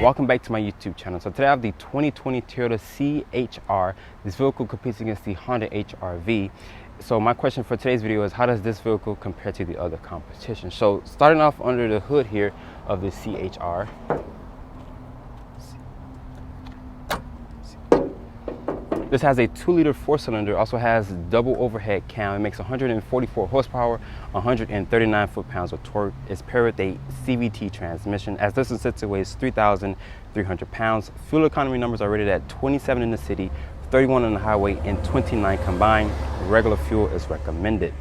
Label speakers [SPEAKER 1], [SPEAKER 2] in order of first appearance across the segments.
[SPEAKER 1] welcome back to my YouTube channel. So today I have the 2020 Toyota CHR. This vehicle competes against the Honda HR-V. So my question for today's video is, how does this vehicle compare to the other competition? So starting off under the hood here of the CHR, this has a 2-liter 4-cylinder, also has double overhead cam. It makes 144 horsepower, 139 foot-pounds of torque. It's paired with a CVT transmission. As this one sits, it weighs 3,300 pounds. Fuel economy numbers are rated at 27 in the city, 31 on the highway, and 29 combined. Regular fuel is recommended.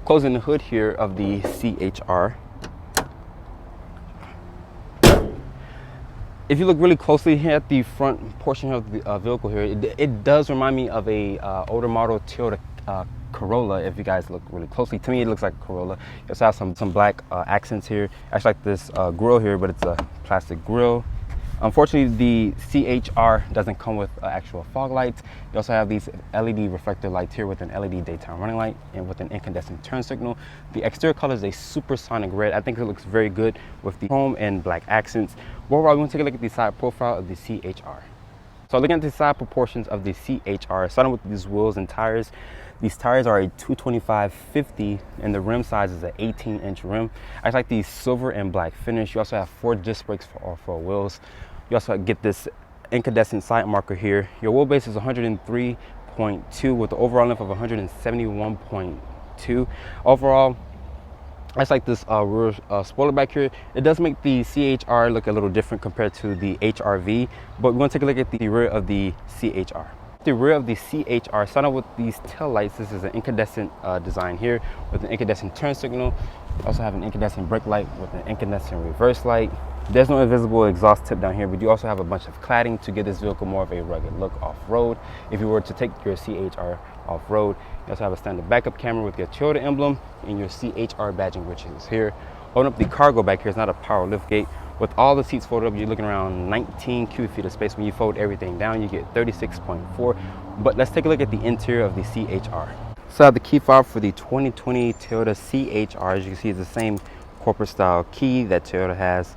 [SPEAKER 1] Closing the hood here of the CHR. If you look really closely here at the front portion of the vehicle here, it does remind me of a older model Toyota Corolla. If you guys look really closely, to me it looks like a Corolla. It also has some black accents here. I actually like this grille here, but it's a plastic grille. Unfortunately, the CHR doesn't come with actual fog lights. You also have these LED reflector lights here with an LED daytime running light and with an incandescent turn signal. The exterior color is a supersonic red. I think it looks very good with the chrome and black accents. Overall, we're going to take a look at the side profile of the CHR. So looking at the side proportions of the CHR, starting with these wheels and tires. These tires are a 225/50 and the rim size is an 18-inch rim. I like the silver and black finish. You also have 4 disc brakes for all 4 wheels. You also get this incandescent side marker here. Your wheelbase is 103.2 with the overall length of 171.2. Overall, I just like this rear spoiler back here. It does make the CHR look a little different compared to the HR-V, but we're going to take a look at the rear of the CHR. The rear of the CHR, starting out with these tail lights. This is an incandescent design here with an incandescent turn signal. You also have an incandescent brake light with an incandescent reverse light. There's no invisible exhaust tip down here, but you also have a bunch of cladding to give this vehicle more of a rugged look off-road. If you were to take your CHR off-road, you also have a standard backup camera with your Toyota emblem and your CHR badging, which is here. Open up the cargo back here. It's not a power lift gate. With all the seats folded up, you're looking around 19 cubic feet of space. When you fold everything down, you get 36.4. But let's take a look at the interior of the CHR. So I have the key fob for the 2020 Toyota CHR. As you can see, it's the same corporate style key that Toyota has.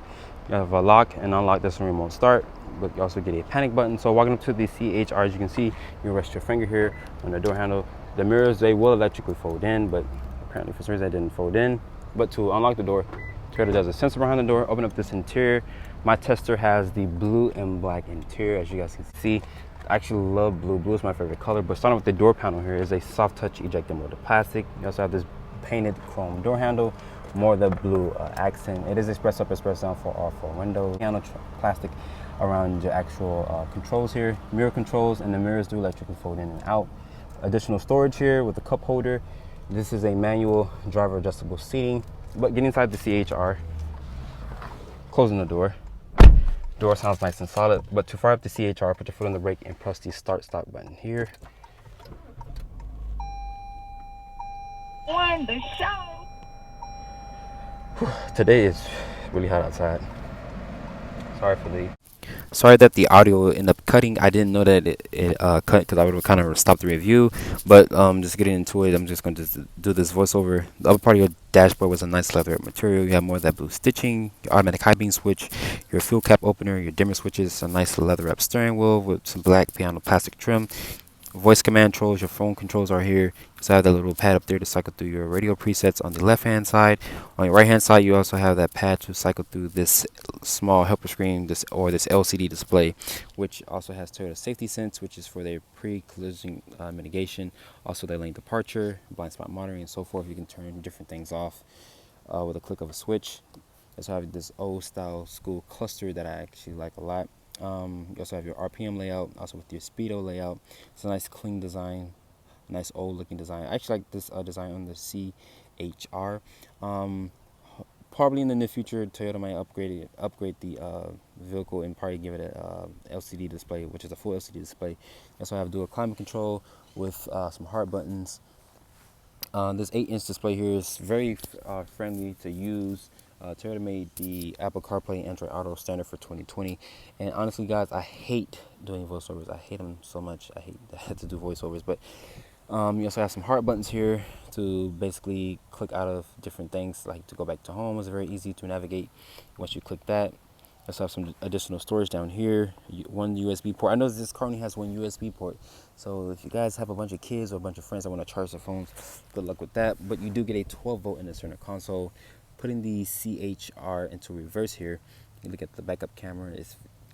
[SPEAKER 1] You have a lock and unlock. This one remote start, but you also get a panic button. So walking up to the CHR, as you can see, you rest your finger here on the door handle. The mirrors, they will electrically fold in, but apparently for some reason they didn't fold in. But to unlock the door, Toyota does a sensor behind the door. Open up this interior. My tester has the blue and black interior, as you guys can see. I actually love blue. Blue is my favorite color. But starting with the door panel here is a soft touch ejector molded plastic. You also have this painted chrome door handle, more of the blue accent. It is express up, express down for all 4 windows. Piano plastic around your actual controls here. Mirror controls, and the mirrors do electrically fold in and out. Additional storage here with the cup holder. This is a manual driver adjustable seating. But getting inside the CHR, closing the door. Door sounds nice and solid, but to fire up the CHR, put your foot on the brake and press the start-stop button here.
[SPEAKER 2] On the show.
[SPEAKER 1] Today is really hot outside. Sorry that the audio ended up cutting. I didn't know that it cut because I would have kind of stopped the review. But just getting into it, I'm just going to do this voiceover. The upper part of your dashboard was a nice leather material. You have more of that blue stitching, your automatic high beam switch, your fuel cap opener, your dimmer switches, a nice leather wrap steering wheel with some black piano plastic trim. Voice command controls, your phone controls are here. So I have that little pad up there to cycle through your radio presets on the left hand side. On your right hand side, you also have that pad to cycle through this small helper screen, this LCD display, which also has Toyota Safety Sense, which is for their pre-collision mitigation. Also their lane departure, blind spot monitoring, and so forth. You can turn different things off with a click of a switch. I also have this old style school cluster that I actually like a lot. You also have your RPM layout, also with your speedo layout. It's a nice clean design, nice old looking design. I actually like this design on the CHR. Probably in the near future, Toyota might upgrade the vehicle and probably give it a LCD display, which is a full LCD display. You also have dual climate control with some hard buttons. This 8-inch display here is very friendly to use. Toyota made the Apple CarPlay and Android Auto standard for 2020, and honestly guys, I hate doing voiceovers. I hate them so much. I hate that I had to do voiceovers. But you also have some hard buttons here to basically click out of different things, like to go back to home. It's very easy to navigate once you click that. Let's have some additional storage down here. One USB port. I know this car only has one USB port, so if you guys have a bunch of kids or a bunch of friends that want to charge their phones, good luck with that. But you do get a 12-volt in the center console. Putting the CHR into reverse here, you look at the backup camera.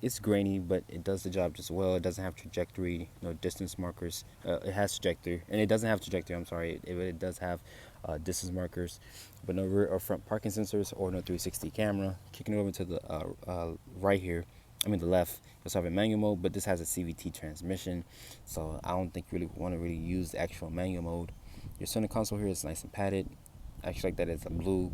[SPEAKER 1] It's grainy, but it does the job just well. It doesn't have trajectory, no distance markers. It has trajectory, and it doesn't have trajectory. I'm sorry, it does have distance markers, but no rear or front parking sensors or no 360 camera. Kicking it over to the right here, the left, you also have a manual mode, but this has a CVT transmission, so I don't think you really want to use the actual manual mode. Your center console here is nice and padded. I actually like that it's a blue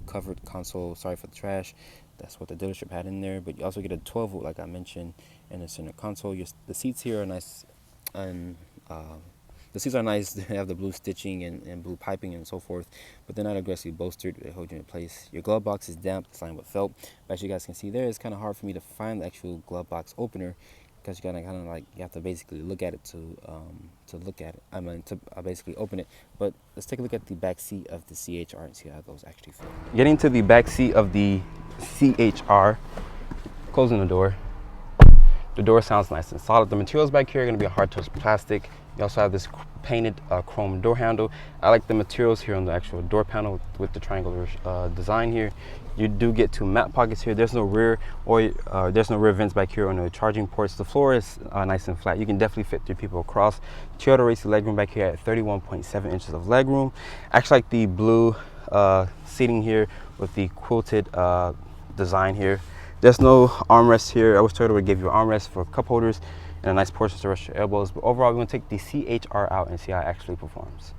[SPEAKER 1] covered console. Sorry for the trash. That's what the dealership had in there. But you also get a 12-volt, like I mentioned, in the center console. The seats here are nice, and the seats are nice. They have the blue stitching and blue piping and so forth, but they're not aggressively bolstered. They hold you in place. Your glove box is damp. It's lined with felt. But as you guys can see there, it's kind of hard for me to find the actual glove box opener, because you gotta you have to basically look at it to look at it. To basically open it. But let's take a look at the back seat of the CHR and see how those actually feel. Getting to the back seat of the CHR, closing the door. The door sounds nice and solid. The materials back here are gonna be a hard touch plastic. You also have this painted chrome door handle. I like the materials here on the actual door panel with the triangular design here. You do get 2 mat pockets here. There's no rear there's no rear vents back here on the charging ports. The floor is nice and flat. You can definitely fit 3 people across. Toyota Racing legroom back here at 31.7 inches of legroom. Actually like the blue seating here with the quilted design here. There's no armrest here. I wish Toyota would give you an armrest for cup holders and a nice portion to rest your elbows. But overall, we're gonna take the CHR out and see how it actually performs.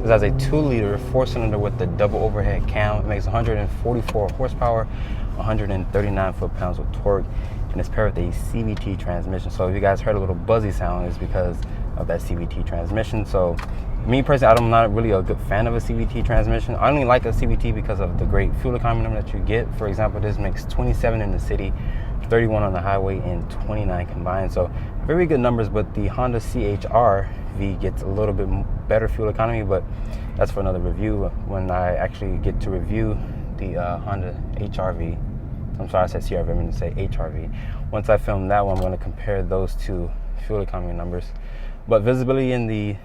[SPEAKER 1] This has a 2-liter 4-cylinder with the double overhead cam. It makes 144 horsepower, 139 foot-pounds of torque, and it's paired with a CVT transmission. So if you guys heard a little buzzy sound, it's because of that CVT transmission. So me personally, I'm not really a good fan of a CVT transmission. I only like a CVT because of the great fuel economy number that you get. For example, this makes 27 in the city, 31 on the highway, and 29 combined. So very good numbers, but the Honda CHR-V gets a little bit better fuel economy, but that's for another review when I actually get to review the Honda HR-V. I'm sorry, I said CR-V, I meant to say HR-V. Once I film that one, I'm going to compare those two fuel economy numbers. But visibility in the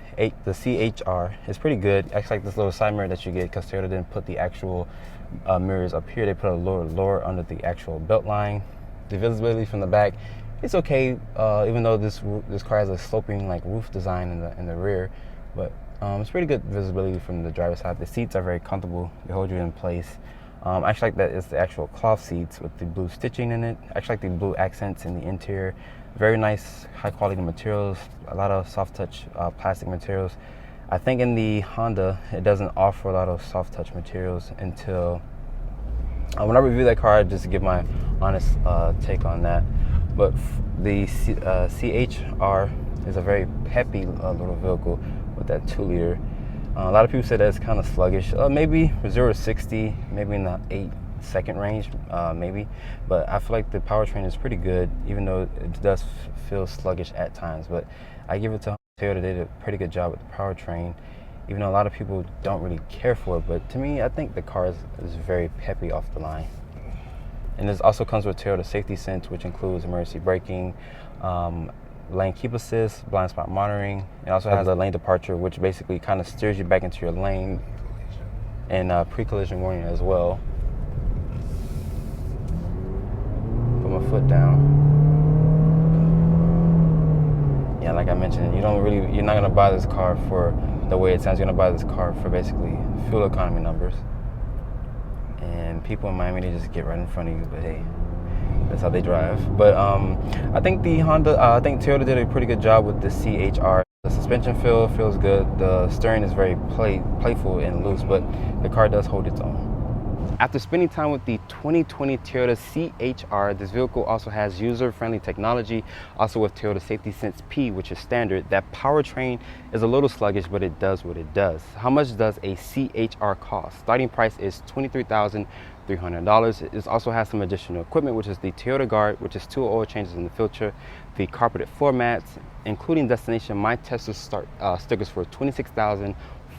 [SPEAKER 1] CHR is pretty good. Actually, like this little side mirror that you get, because Toyota didn't put the actual mirrors up here. They put a lower under the actual belt line. The visibility from the back, it's okay, even though this car has a sloping roof design in the rear, but it's pretty good visibility from the driver's side. The seats are very comfortable. They hold you in place. I actually like that it's the actual cloth seats with the blue stitching in it. I actually like the blue accents in the interior. Very nice, high quality materials. A lot of soft touch plastic materials. I think in the Honda, it doesn't offer a lot of soft touch materials until when I review that car, I just give my honest take on that. But the CHR is a very peppy little vehicle with that 2-liter. A lot of people say that it's kind of sluggish. Maybe 0 to 60, maybe in the 8-second range, maybe. But I feel like the powertrain is pretty good, even though it does feel sluggish at times. But I give it to Toyota. They did a pretty good job with the powertrain, even though a lot of people don't really care for it. But to me, I think the car is very peppy off the line. And this also comes with Toyota Safety Sense, which includes emergency braking, lane keep assist, blind spot monitoring. It also has a lane departure, which basically kind of steers you back into your lane, and pre-collision warning as well. Put my foot down. Yeah, like I mentioned, you're not gonna buy this car for the way it sounds. You're gonna buy this car for basically fuel economy numbers. And people in Miami, they just get right in front of you, but hey, that's how they drive. But I think Toyota did a pretty good job with the CHR. The suspension feels good. The steering is very playful and loose, but the car does hold its own. After spending time with the 2020 Toyota CHR, this vehicle also has user-friendly technology, also with Toyota Safety Sense P, which is standard. That powertrain is a little sluggish, but it does what it does. How much does a CHR cost? Starting price is $23,300. It also has some additional equipment, which is the Toyota Guard, which is 2 oil changes in the filter, the carpeted floor mats, including destination My Tesla stickers for $26,400.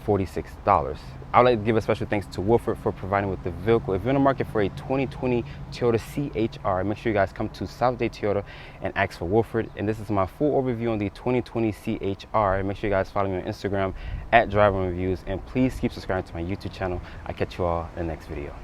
[SPEAKER 1] $46. I would like to give a special thanks to Wilford for providing with the vehicle. If you're in the market for a 2020 Toyota CHR, make sure you guys come to South Dade Toyota and ask for Wilford. And this is my full overview on the 2020 CHR. Make sure you guys follow me on Instagram at Driver Reviews, and please keep subscribing to my YouTube channel. I'll catch you all in the next video.